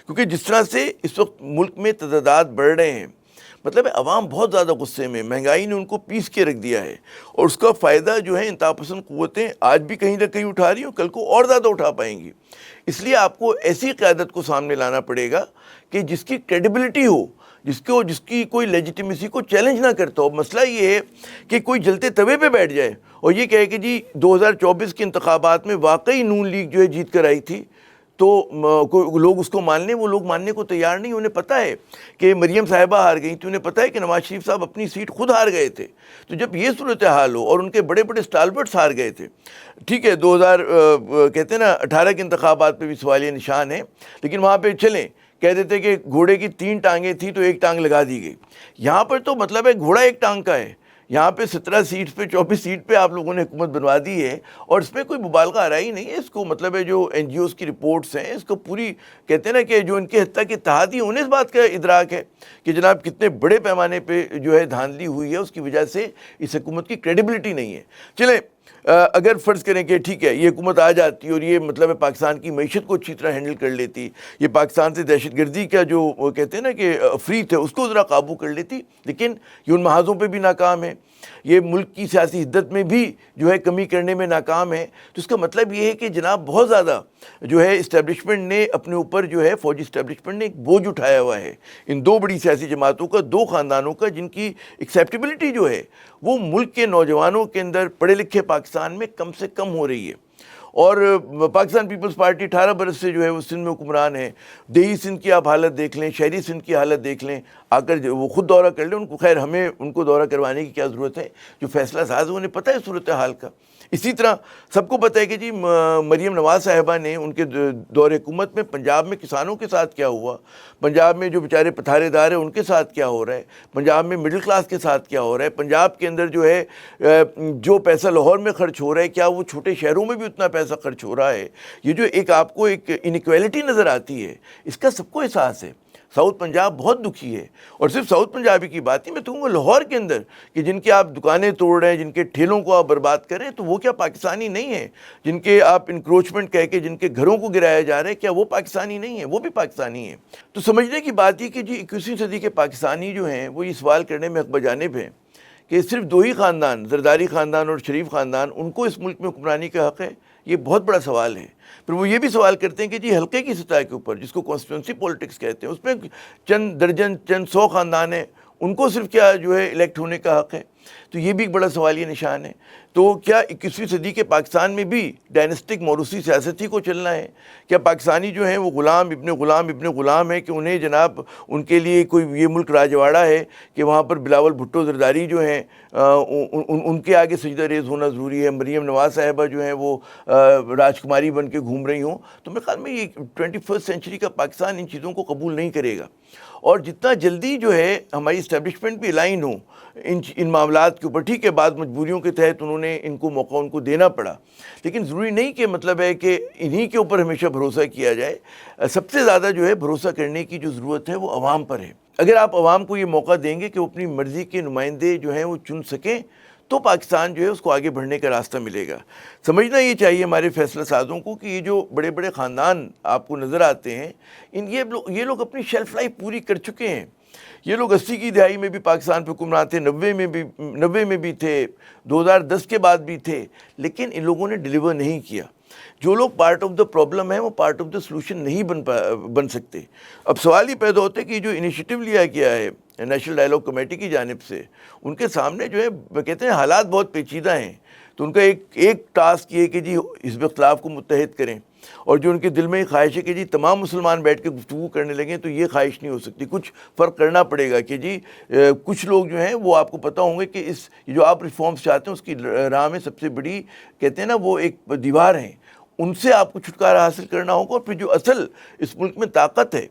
کیونکہ جس طرح سے اس وقت ملک میں تضادات بڑھ رہے ہیں، مطلب عوام بہت زیادہ غصے میں، مہنگائی نے ان کو پیس کے رکھ دیا ہے، اور اس کا فائدہ جو ہے انتہا پسند قوتیں آج بھی کہیں نہ کہیں اٹھا رہی ہیں، کل کو اور زیادہ اٹھا پائیں گی۔ اس لیے آپ کو ایسی قیادت کو سامنے لانا پڑے گا کہ جس کی کریڈیبلٹی ہو، جس کی کوئی لیجیٹیمیسی کو چیلنج نہ کرتا ہو۔ مسئلہ یہ ہے کہ کوئی جلتے توے پہ بیٹھ جائے اور یہ کہے کہ جی 2024 کے انتخابات میں واقعی نون لیگ جو ہے جیت کر آئی تھی، تو لوگ اس کو مان لیں، وہ لوگ ماننے کو تیار نہیں۔ انہیں پتہ ہے کہ مریم صاحبہ ہار گئی تھی، انہیں پتہ ہے کہ نواز شریف صاحب اپنی سیٹ خود ہار گئے تھے۔ تو جب یہ صورتحال ہو اور ان کے بڑے بڑے اسٹالورٹس ہار گئے تھے، ٹھیک ہے 2000 کہتے ہیں نا 18 کے انتخابات پہ بھی سوالیہ نشان ہے، لیکن وہاں پہ چلیں کہہ دیتے کہ گھوڑے کی 3 ٹانگیں تھیں تو ایک ٹانگ لگا دی گئی۔ یہاں پر تو مطلب ہے گھوڑا ایک ٹانگ کا ہے، یہاں پہ 17 سیٹ پہ 24 سیٹ پہ آپ لوگوں نے حکومت بنوا دی ہے، اور اس میں کوئی مبالغہ آرائی نہیں ہے۔ اس کو مطلب ہے جو این جی اوز کی رپورٹس ہیں، اس کو پوری کہتے ہیں نا کہ جو ان کے حتیٰ کہ اتحادی انہیں اس بات کا ادراک ہے کہ جناب کتنے بڑے پیمانے پہ جو ہے دھاندلی ہوئی ہے، اس کی وجہ سے اس حکومت کی کریڈیبلٹی نہیں ہے۔ چلیں اگر فرض کریں کہ ٹھیک ہے یہ حکومت آ جاتی اور یہ مطلب ہے پاکستان کی معیشت کو اچھی طرح ہینڈل کر لیتی، یہ پاکستان سے دہشت گردی کا جو وہ کہتے ہیں نا کہ افریت ہے اس کو ذرا قابو کر لیتی، لیکن یہ ان محاذوں پہ بھی ناکام ہے، یہ ملک کی سیاسی حدت میں بھی جو ہے کمی کرنے میں ناکام ہے۔ تو اس کا مطلب یہ ہے کہ جناب بہت زیادہ جو ہے اسٹیبلشمنٹ نے اپنے اوپر جو ہے فوجی اسٹیبلشمنٹ نے ایک بوجھ اٹھایا ہوا ہے، ان 2 بڑی سیاسی جماعتوں کا، 2 خاندانوں کا، جن کی ایکسیپٹیبلٹی جو ہے وہ ملک کے نوجوانوں کے اندر، پڑھے لکھے پاکستان میں کم سے کم ہو رہی ہے۔ اور پاکستان پیپلز پارٹی 18 برس سے جو ہے وہ سندھ میں حکمران ہے۔ دیہی سندھ کی آپ حالت دیکھ لیں، شہری سندھ کی حالت دیکھ لیں، آ کر وہ خود دورہ کر لیں، ان کو خیر ہمیں ان کو دورہ کروانے کی کیا ضرورت ہے، جو فیصلہ ساز ہے انہیں پتہ ہے صورتحال کا۔ اسی طرح سب کو پتہ ہے کہ جی مریم نواز صاحبہ نے ان کے دور حکومت میں پنجاب میں کسانوں کے ساتھ کیا ہوا، پنجاب میں جو بیچارے پتھارے دار ہیں ان کے ساتھ کیا ہو رہا ہے، پنجاب میں مڈل کلاس کے ساتھ کیا ہو رہا ہے، پنجاب کے اندر جو ہے جو پیسہ لاہور میں خرچ ہو رہا ہے کیا وہ چھوٹے شہروں میں بھی اتنا پیسہ خرچ ہو رہا ہے۔ یہ جو ایک آپ کو ایک انیکویلٹی نظر آتی ہے، اس کا سب کو احساس ہے۔ ساؤتھ پنجاب بہت دکھی ہے، اور صرف ساؤتھ پنجابی کی بات نہیں، میں تو کہوں گا لاہور کے اندر کہ جن کے آپ دکانیں توڑ رہے ہیں، جن کے ٹھیلوں کو آپ برباد کریں، تو وہ کیا پاکستانی نہیں ہیں؟ جن کے آپ انکروچمنٹ کہہ کے جن کے گھروں کو گرایا جا رہا ہے، کیا وہ پاکستانی نہیں ہیں؟ وہ بھی پاکستانی ہیں۔ تو سمجھنے کی بات یہ کہ جی 21ویں صدی کے پاکستانی جو ہیں وہ یہ سوال کرنے میں حق بجانب ہیں کہ صرف 2 ہی خاندان، زرداری خاندان اور شریف خاندان، ان کو اس ملک میں حکمرانی کا حق ہے۔ یہ بہت بڑا سوال ہے۔ پھر وہ یہ بھی سوال کرتے ہیں کہ جی حلقے کی سطح کے اوپر، جس کو کانسٹیٹوئنسی پولیٹکس کہتے ہیں، اس میں چند درجن چند 100 خاندان ہیں، ان کو صرف کیا جو ہے الیکٹ ہونے کا حق ہے؟ تو یہ بھی ایک بڑا سوالیہ نشان ہے۔ تو کیا 21ویں صدی کے پاکستان میں بھی ڈائنسٹک موروثی سیاست ہی کو چلنا ہے؟ کیا پاکستانی جو ہیں وہ غلام ابن غلام ہے کہ انہیں جناب ان کے لیے کوئی یہ ملک راجواڑہ ہے کہ وہاں پر بلاول بھٹو زرداری جو ہیں ان کے آگے سجدہ ریز ہونا ضروری ہے، مریم نواز صاحبہ جو ہیں وہ راجکماری بن کے گھوم رہی ہوں؟ تو میرے خیال میں یہ 21 سینچری کا پاکستان ان چیزوں کو قبول نہیں کرے گا۔ اور جتنا جلدی جو ہے ہماری اسٹیبلشمنٹ بھی الائن ہو ان معاملات کے اوپر، ٹھیک ہے بعض مجبوریوں کے تحت انہوں نے ان کو موقع ان کو دینا پڑا، لیکن ضروری نہیں کہ مطلب ہے کہ انہی کے اوپر ہمیشہ بھروسہ کیا جائے۔ سب سے زیادہ جو ہے بھروسہ کرنے کی جو ضرورت ہے وہ عوام پر ہے۔ اگر آپ عوام کو یہ موقع دیں گے کہ وہ اپنی مرضی کے نمائندے جو ہیں وہ چن سکیں، تو پاکستان جو ہے اس کو آگے بڑھنے کا راستہ ملے گا۔ سمجھنا یہ چاہیے ہمارے فیصلہ سازوں کو کہ یہ جو بڑے بڑے خاندان آپ کو نظر آتے ہیں، یہ لوگ اپنی شیلف لائف پوری کر چکے ہیں۔ یہ لوگ 80 کی دہائی میں بھی پاکستان پہ حکمران تھے، 90 میں بھی تھے، 2010 کے بعد بھی تھے، لیکن ان لوگوں نے ڈیلیور نہیں کیا۔ جو لوگ پارٹ آف دا پرابلم ہیں وہ پارٹ آف دا سلوشن نہیں بن سکتے۔ اب سوال یہ پیدا ہوتا ہے کہ جو انیشیٹو لیا گیا ہے نیشنل ڈائیلاگ کمیٹی کی جانب سے، ان کے سامنے جو ہے کہتے ہیں حالات بہت پیچیدہ ہیں، تو ان کا ایک ٹاسک یہ کہ جی حزب اختلاف کو متحد کریں، اور جو ان کے دل میں یہ خواہش ہے کہ جی تمام مسلمان بیٹھ کے گفتگو کرنے لگیں، تو یہ خواہش نہیں ہو سکتی۔ کچھ فرق کرنا پڑے گا کہ جی کچھ لوگ جو ہیں وہ آپ کو پتہ ہوں گے کہ جو آپ ریفارمز چاہتے ہیں اس کی راہ میں سب سے بڑی کہتے ہیں نا وہ ایک دیوار ہیں، ان سے آپ کو چھٹکارا حاصل کرنا ہوگا، اور پھر جو اصل اس ملک میں طاقت ہے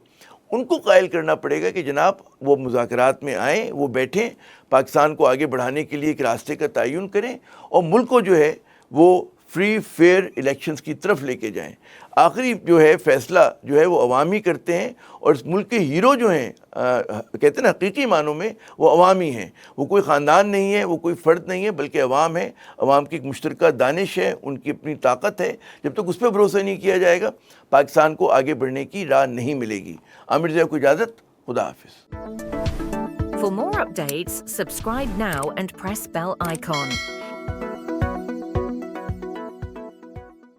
ان کو قائل کرنا پڑے گا کہ جناب وہ مذاکرات میں آئیں، وہ بیٹھیں، پاکستان کو آگے بڑھانے کے لیے ایک راستے کا تعین کریں، اور ملک کو جو ہے وہ فری فیئر الیکشنز کی طرف لے کے جائیں. آخری جو ہے فیصلہ جو ہے وہ عوام ہی کرتے ہیں, اور اس ملک کے ہیرو جو ہیں کہتے ہیں نا حقیقی معنوں میں وہ عوام ہی ہیں. وہ کوئی خاندان نہیں ہے, وہ کوئی فرد نہیں ہے, بلکہ عوام ہے. عوام کی ایک مشترکہ دانش ہے, ان کی اپنی طاقت ہے. جب تک اس پہ بھروسہ نہیں کیا جائے گا پاکستان کو آگے بڑھنے کی راہ نہیں ملے گی. عامر صاحب کو اجازت, خدا حافظ. For more updates, subscribe now and press bell icon.